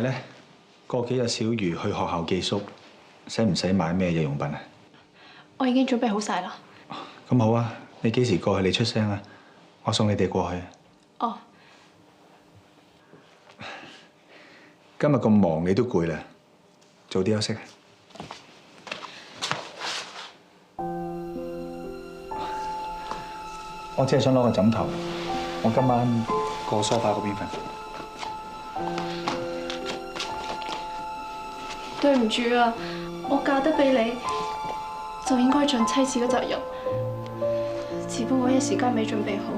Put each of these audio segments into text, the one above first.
係咧，過幾日小瑜去學校寄宿，使唔使買咩日用品啊？我已經準備好晒啦。咁好啊，你幾時過去？你出聲啊，我送你哋過去。哦。今日咁忙，你都攰啦，早啲休息。我只係想攞個枕頭，我今晚過梳化嗰邊瞓。對唔住啊，我嫁得俾你，就應該盡妻子嘅責任。只不過一時間未準備好，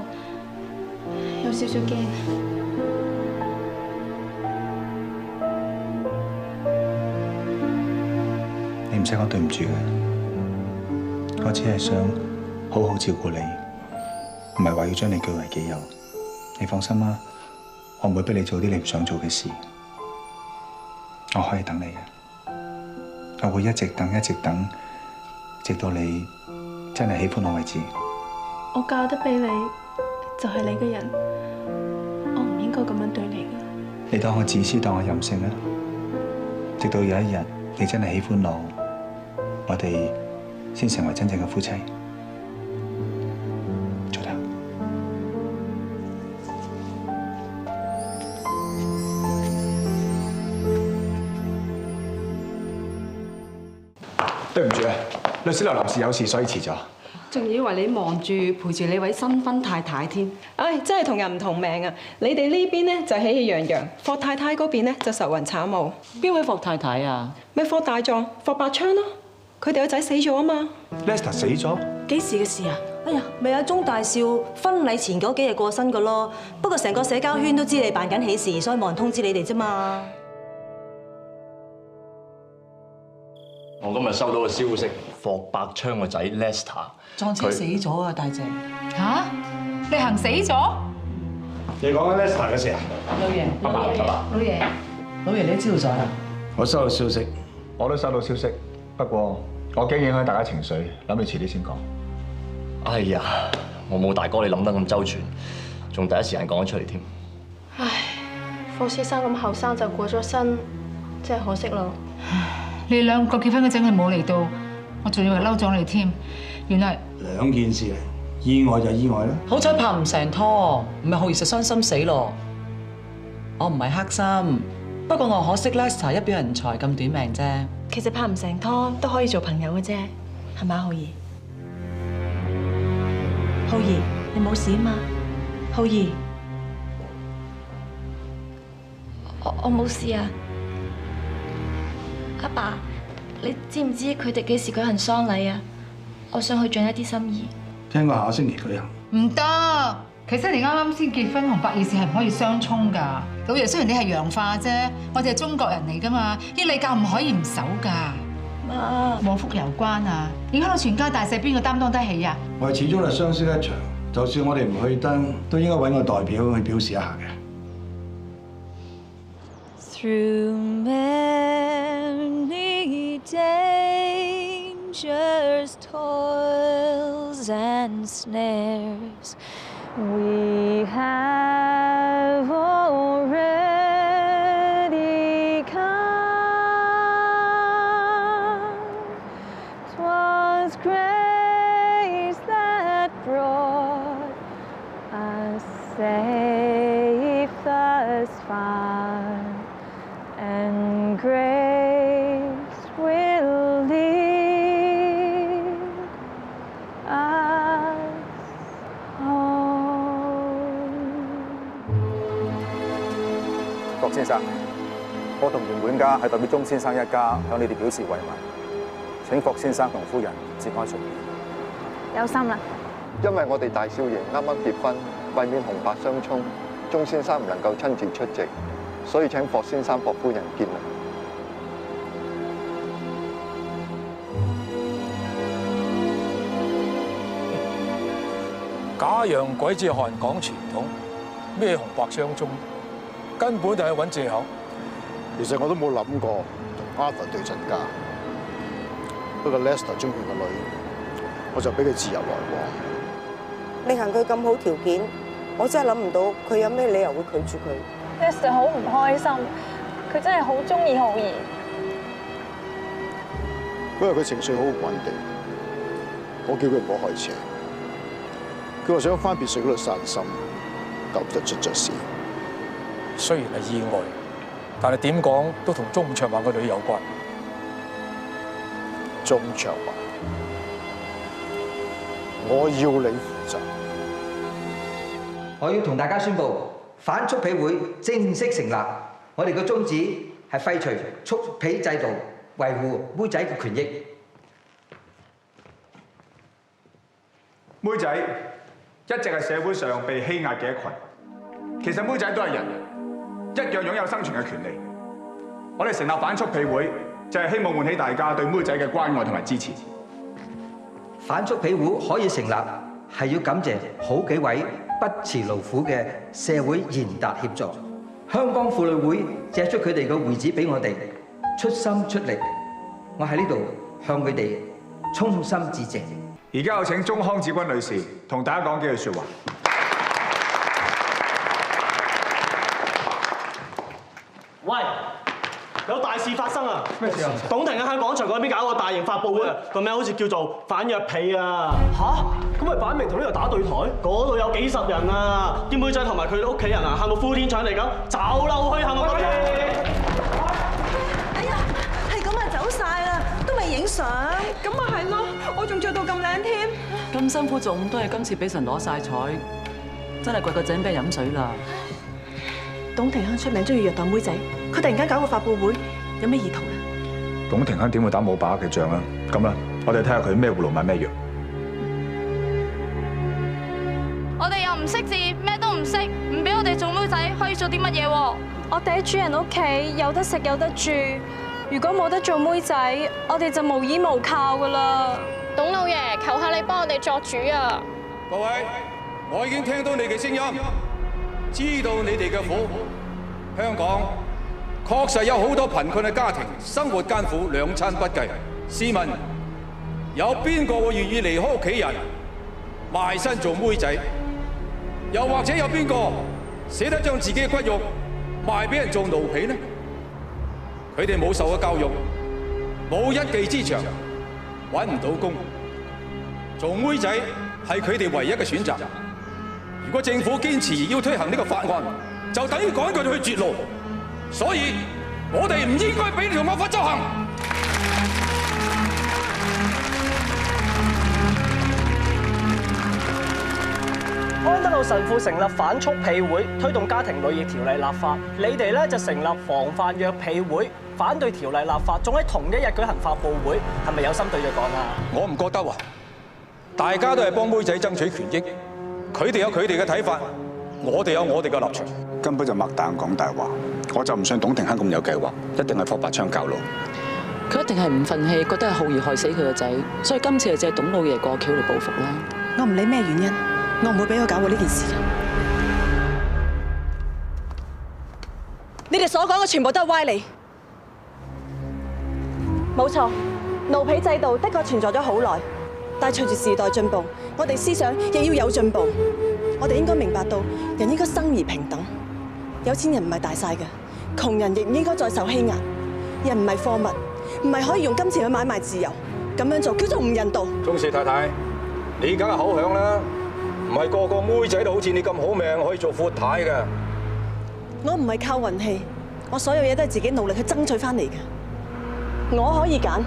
有少少驚。你唔使講對唔住嘅，我只係想好好照顧你，唔係話要將你據為己有。你放心啦，我唔會逼你做啲你唔想做嘅事。我可以等你嘅。我會一直等，一直等，直到你真係喜歡我為止。我嫁得俾你，就係你嘅人，我唔應該咁樣對你嘅。你當我自私，當我任性啦。直到有一日你真係喜歡我哋先成為真正嘅夫妻。早唞。對唔住啊，律師樓臨時有事，所以遲咗。仲以為你忙住陪住你位新婚太太添。唉，真係同人唔同命啊！你哋呢邊咧就喜氣洋洋，霍太太嗰邊咧就愁雲慘霧。邊位霍太太啊？咪霍大壯、霍百昌咯，佢哋個仔死咗啊嘛。Lester 死咗？幾時嘅事啊？哎呀，咪阿鐘大少婚禮前嗰幾日過身噶咯。不過成個社交圈都知你辦緊喜事，所以冇人通知你哋啫嘛。我今日收到個消息，霍百昌個仔 Lester 撞車死咗啊！大姐嚇，你行死咗？你講緊 Lester 嘅事啊？老爺，老爺，老爺你知道咗啦？我收到消息，我都收到消息，不過我驚影響大家情緒，諗你遲啲先講。哎呀，我冇大哥你諗得咁周全，仲第一時間講咗出嚟添。唉，霍先生咁後生就過咗身，真係可惜咯。你哋兩個結婚嗰陣佢冇嚟到，我仲以為嬲咗你添，原來兩件事嚟，意外就意外啦。好彩拍唔成拖，唔係好易實傷心死咯。我唔係黑心，不過我可惜 Lester 一表人才咁短命啫。其實拍唔成拖都可以做朋友嘅啫，係咪啊，浩兒？浩兒，你冇事啊嘛？浩兒，我冇事啊。阿爸，你知唔知佢哋幾時舉行喪禮啊？我想去盡一啲心意。聽講下星期舉行。唔得。其實你啱啱先結婚同白事係唔可以相衝㗎。老爺雖然你係洋化啫，我哋係中國人嚟㗎嘛，啲禮教唔可以唔守㗎。媽，禍福有關啊！影響到全家大細，邊個擔當得起啊？我哋始終係相識一場，就算我哋唔去登，都應該揾個代表去表示一下嘅。Through many dangers, toils and snares, we have already come. 'Twas grace that brought us safe thus far, and grace will lead us home. 霍先生，我同袁管家係代表鐘先生一家向你哋表示慰問，請霍先生同夫人節哀順變。有心啦。因為我哋大少爺啱啱結婚，為免紅白相沖，鐘先生唔能夠親自出席，所以請霍先生、霍夫人見諒。假洋鬼子韓港傳統，咩紅白相沖，根本就係揾藉口。其實我都冇諗過同 Arthur 對陣家，不過 Lester 中意個女，我就俾佢自由來往。你行佢咁好條件，我真係諗唔到佢有咩理由會拒絕佢。Lester 好唔開心，佢真係好中意浩然。嗰日佢情緒好唔穩定，我叫佢唔好開車，佢話想翻別墅嗰度散心，救唔得出咗事。雖然係意外，但係點講都同鐘長華個女有關。鐘長華，我要你負責。我要同大家宣布，反速婢會正式成立。我哋嘅宗旨係廢除速婢制度，維護妹仔嘅權益。妹仔一直係社會上被欺壓嘅一群。其實妹仔都係人，一樣擁有生存嘅權利。我哋成立反速婢會，就係希望喚起大家對妹仔嘅關愛同埋支持。反速婢會可以成立，係要感謝好幾位不辭勞苦嘅社會賢達協助。香港婦女會借出佢哋嘅會址俾我哋，出心出力。我喺呢度向佢哋衷心致謝。而家有請鍾康子君女士同大家講幾句説話。喂，有大事發生啊！咩事啊？董庭喺廣場嗰邊搞個大型發佈會，個名好似叫做反約婢啊！嚇，咁咪擺明同呢度打對台？嗰度有幾十人啊！啲妹仔同埋佢哋屋企人啊，喊到呼天搶地咁，走嬲去喊到咁。哎呀，係咁啊，走晒啦，都未影相。咁咪係咯，我仲着到咁靚添。咁辛苦做咁多嘢，今次俾神攞晒彩，真係掘個井俾人飲水啦！董庭香出名中意虐待妹仔，佢突然間搞個發佈會，有咩意圖咧？董庭香點會打冇把握嘅仗啊？咁啦，我哋睇下佢咩葫蘆買咩藥。我哋又唔識字，咩都唔識，唔俾我哋做妹仔，可以做啲乜嘢喎？我哋喺主人屋企有得食有得住，如果冇得做妹仔，我哋就無依無靠噶啦。董老爺，求下你幫我哋作主啊！各位，我已經聽到你嘅聲音，知道你哋嘅苦。香港確實有好多貧困嘅家庭，生活艱苦，兩餐不繼。試問有邊個會願意離開屋企人，賣身做妹仔？又或者有邊個捨得將自己嘅骨肉賣俾人做奴婢呢？佢哋冇受過教育，冇一技之長，揾唔到工，做妹仔係佢哋唯一嘅選擇。如果政府堅持要推行呢個法案，就等於趕佢哋去絕路。所以我哋唔應該俾呢條惡法執行。安德魯神父成立反速婢會，推動家庭女兒條例立法。你哋咧就成立防範虐婢會，反對條例立法，仲喺同一日舉行發佈會，係咪有心對著幹啊？我唔覺得喎，大家都係幫妹仔爭取權益，佢哋有佢哋嘅睇法，我哋有我哋嘅立場。根本就擘大眼講大話，我就唔信董庭香咁有計劃，一定係霍白槍教路。佢一定係唔憤氣，覺得係浩兒害死佢個仔，所以今次就借董老爺過橋嚟報復啦。我唔理咩原因，我唔會俾佢搞過呢件事。你哋所講嘅全部都係歪理。冇錯，奴婢制度的確存在咗好耐，但係隨住時代進步，我哋思想亦要有進步。我哋應該明白到，人應該生而平等。有錢人唔係大晒嘅，窮人亦唔應該再受欺壓。人唔係貨物，唔係可以用金錢去買賣自由。咁樣做叫做唔人道。鍾氏太太，你梗係口響啦，唔係個個妹仔都好似你咁好命可以做闊太嘅。我唔係靠運氣，我所有嘢都係自己努力去爭取翻嚟嘅。我可以揀，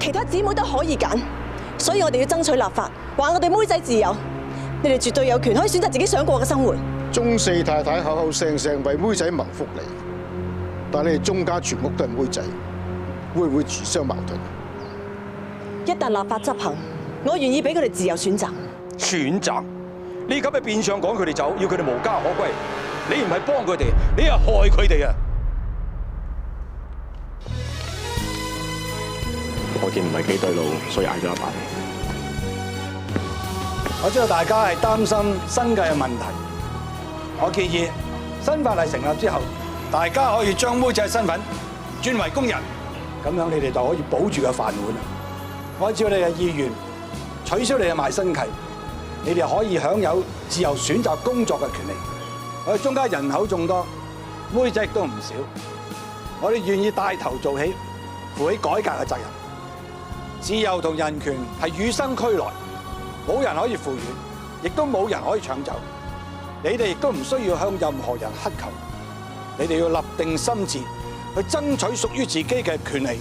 其他姊妹都可以揀，所以我哋要爭取立法，話我哋妹仔自由。你哋絕對有權可以選擇自己想過嘅生活。鍾四太太口口聲聲為妹仔謀福利，但你哋鍾家全屋都係妹仔，會唔會自相矛盾？一旦立法執行，我願意俾佢哋自由選擇。選擇？你咁係變相趕佢哋走，要佢哋無家可歸。你唔係幫佢哋，你係害佢哋啊！我見唔係幾對路，所以嗌咗一排。我知道大家係擔心生計嘅問題，我建議新法例成立之後，大家可以將妹仔身份轉為工人，咁樣你哋就可以保住個飯碗。按照你嘅意願，取消你嘅賣身契，你哋可以享有自由選擇工作嘅權利。我哋中間人口眾多，妹仔亦都唔少，我哋願意帶頭做起，負起改革嘅責任。自由同人權係與生俱來，冇人可以賦予，亦都冇人可以搶走。你哋亦都唔需要向任何人乞求，你哋要立定心志去爭取屬於自己嘅權利。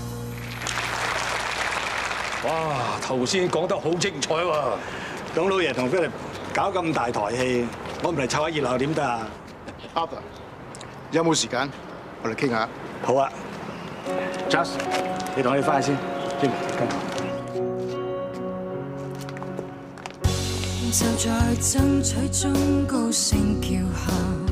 哇！頭先講得好精彩喎，董老爺同菲力搞咁大台戲，我唔嚟湊下熱鬧點得啊 Arthur， 有冇時間？我哋傾下。好啊 ，Just， 你同我哋翻去先，跟我。就在爭取中高聲叫喊。